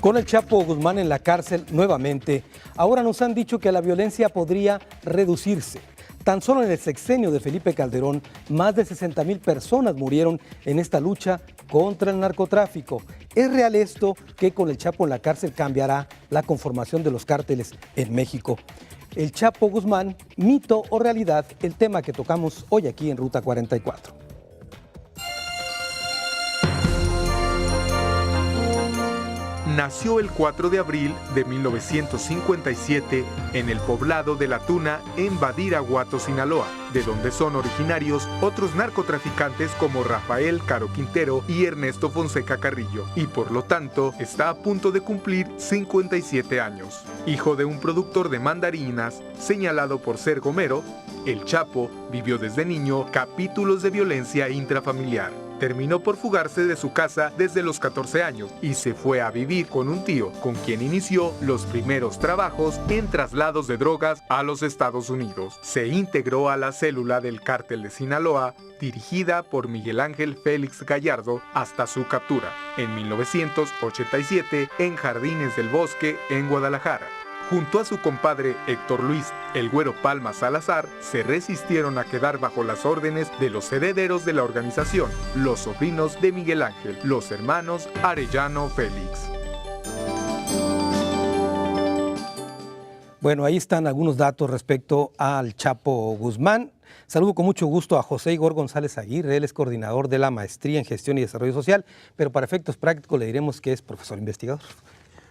Con el Chapo Guzmán en la cárcel nuevamente, ahora nos han dicho que la violencia podría reducirse. Tan solo en el sexenio de Felipe Calderón, más de 60,000 personas murieron en esta lucha contra el narcotráfico. ¿Es real esto que con el Chapo en la cárcel cambiará la conformación de los cárteles en México? El Chapo Guzmán, mito o realidad, el tema que tocamos hoy aquí en Ruta 44. Nació el 4 de abril de 1957 en el poblado de La Tuna, en Badiraguato, Sinaloa, de donde son originarios otros narcotraficantes como Rafael Caro Quintero y Ernesto Fonseca Carrillo, y por lo tanto está a punto de cumplir 57 años. Hijo de un productor de mandarinas, señalado por ser gomero, el Chapo vivió desde niño capítulos de violencia intrafamiliar. Terminó por fugarse de su casa desde los 14 años y se fue a vivir con un tío, con quien inició los primeros trabajos en traslados de drogas a los Estados Unidos. Se integró a la célula del Cártel de Sinaloa, dirigida por Miguel Ángel Félix Gallardo, hasta su captura, en 1987, en Jardines del Bosque, en Guadalajara. Junto a su compadre Héctor Luis El Güero Palma Salazar, se resistieron a quedar bajo las órdenes de los herederos de la organización, los sobrinos de Miguel Ángel, los hermanos Arellano Félix. Bueno, ahí están algunos datos respecto al Chapo Guzmán. Saludo con mucho gusto a José Igor González Aguirre, él es coordinador de la Maestría en Gestión y Desarrollo Social, pero para efectos prácticos le diremos que es profesor investigador.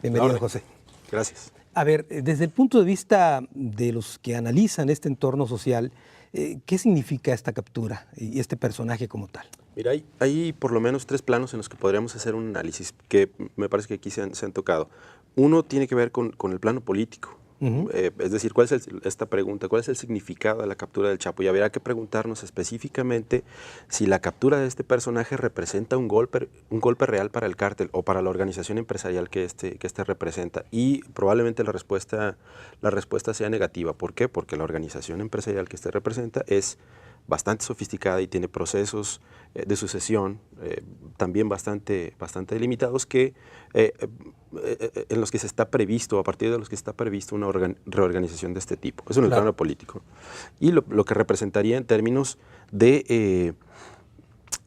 Bienvenido, José. Gracias. A ver, desde el punto de vista de los que analizan este entorno social, ¿qué significa esta captura y este personaje como tal? Mira, hay por lo menos 3 planos en los que podríamos hacer un análisis que me parece que aquí se han tocado. Uno tiene que ver con el plano político. Es decir, esta pregunta, ¿cuál es el significado de la captura del Chapo? Y habrá que preguntarnos específicamente si la captura de este personaje representa un golpe real para el cártel o para la organización empresarial que este representa. Y probablemente la respuesta sea negativa. ¿Por qué? Porque la organización empresarial que este representa es bastante sofisticada y tiene procesos de sucesión también bastante delimitados en los que se está previsto, a partir de los que está previsto una reorganización de este tipo. Eso en el plano político. Y lo que representaría en términos de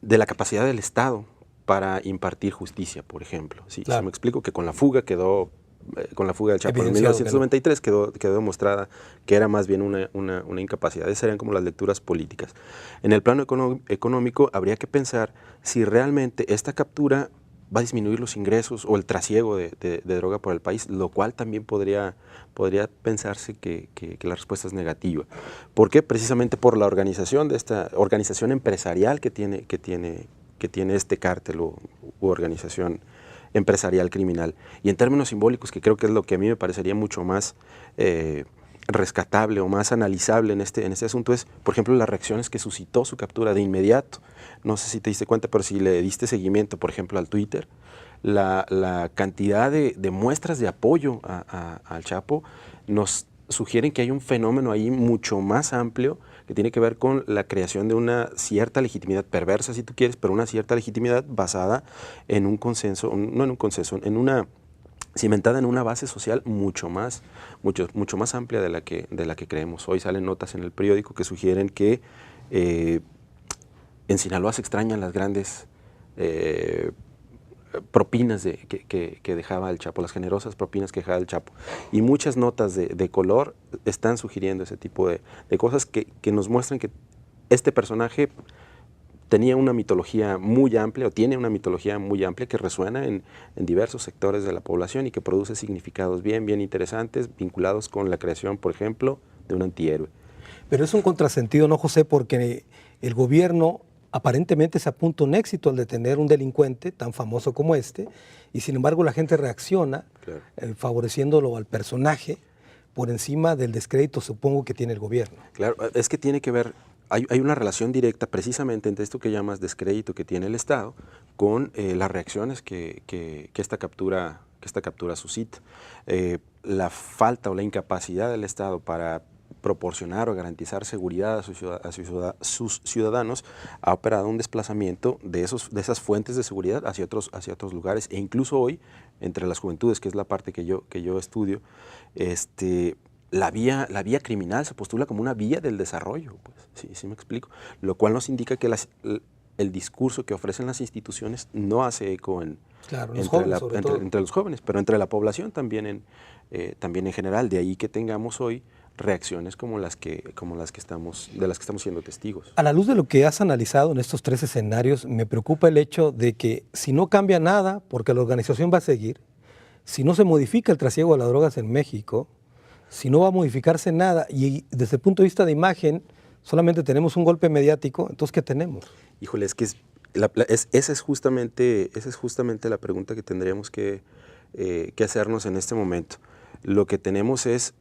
la capacidad del Estado para impartir justicia, por ejemplo. ¿Sí? Me explico que con la fuga del Chapo en 1993 quedó demostrada que era más bien una incapacidad. Esas serían como las lecturas políticas. En el plano económico habría que pensar si realmente esta captura va a disminuir los ingresos o el trasiego de droga por el país, lo cual también podría pensarse que la respuesta es negativa. ¿Por qué? Precisamente por la organización de esta organización empresarial que tiene este cártel u organización empresarial criminal. Y en términos simbólicos, que creo que es lo que a mí me parecería mucho más rescatable o más analizable en este asunto, es, por ejemplo, las reacciones que suscitó su captura de inmediato. No sé si te diste cuenta, pero si le diste seguimiento, por ejemplo, al Twitter, la cantidad de muestras de apoyo al Chapo nos sugieren que hay un fenómeno ahí mucho más amplio que tiene que ver con la creación de una cierta legitimidad perversa, si tú quieres, pero una cierta legitimidad basada en un consenso, no en un consenso, cimentada en una base social mucho más amplia de la que creemos. Hoy salen notas en el periódico que sugieren que en Sinaloa se extrañan las grandes propinas que dejaba el Chapo, las generosas propinas que dejaba el Chapo. Y muchas notas de color están sugiriendo ese tipo de cosas que nos muestran que este personaje tenía una mitología muy amplia, o tiene una mitología muy amplia que resuena en diversos sectores de la población y que produce significados bien interesantes vinculados con la creación, por ejemplo, de un antihéroe. Pero es un contrasentido, ¿no, José? Porque el gobierno aparentemente se apunta un éxito al detener un delincuente tan famoso como este, y sin embargo la gente reacciona favoreciéndolo al personaje por encima del descrédito, supongo, que tiene el gobierno. Claro, es que tiene que ver, hay una relación directa precisamente entre esto que llamas descrédito que tiene el Estado con las reacciones que esta captura suscita. La falta o la incapacidad del Estado para proporcionar o garantizar seguridad a sus ciudadanos, ha operado un desplazamiento de esas fuentes de seguridad hacia otros lugares, e incluso hoy, entre las juventudes, que es la parte que yo estudio, la vía criminal se postula como una vía del desarrollo, pues, sí me explico, lo cual nos indica que el discurso que ofrecen las instituciones no hace eco entre los jóvenes, pero entre la población también en general. De ahí que tengamos hoy reacciones como las que estamos siendo testigos. A la luz de lo que has analizado en estos 3 escenarios, me preocupa el hecho de que si no cambia nada, porque la organización va a seguir, si no se modifica el trasiego de las drogas en México, si no va a modificarse nada, y desde el punto de vista de imagen, solamente tenemos un golpe mediático, entonces ¿qué tenemos? Híjole, es que esa es justamente la pregunta que tendríamos que hacernos en este momento. Lo que tenemos es,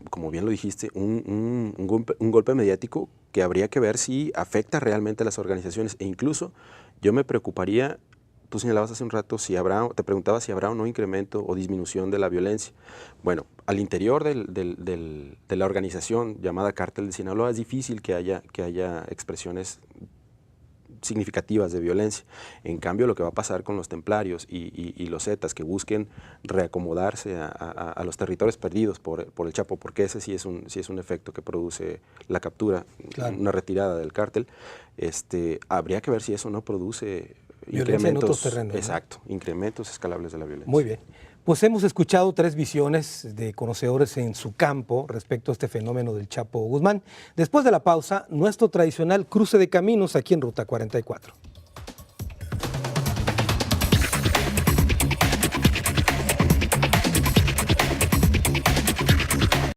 como bien lo dijiste, un golpe mediático que habría que ver si afecta realmente a las organizaciones, e incluso yo me preocuparía. Tú señalabas hace un rato te preguntaba si habrá o no incremento o disminución de la violencia. Bueno, al interior de la organización llamada Cártel de Sinaloa es difícil que haya expresiones significativas de violencia. En cambio, lo que va a pasar con los templarios y los zetas que busquen reacomodarse a los territorios perdidos por el Chapo, porque ese sí es un efecto que produce la captura, claro, una retirada del cártel, habría que ver si eso no produce violencia en otros terrenos. Exacto, ¿no? Incrementos escalables de la violencia. Muy bien. Pues hemos escuchado 3 visiones de conocedores en su campo respecto a este fenómeno del Chapo Guzmán. Después de la pausa, nuestro tradicional cruce de caminos aquí en Ruta 44.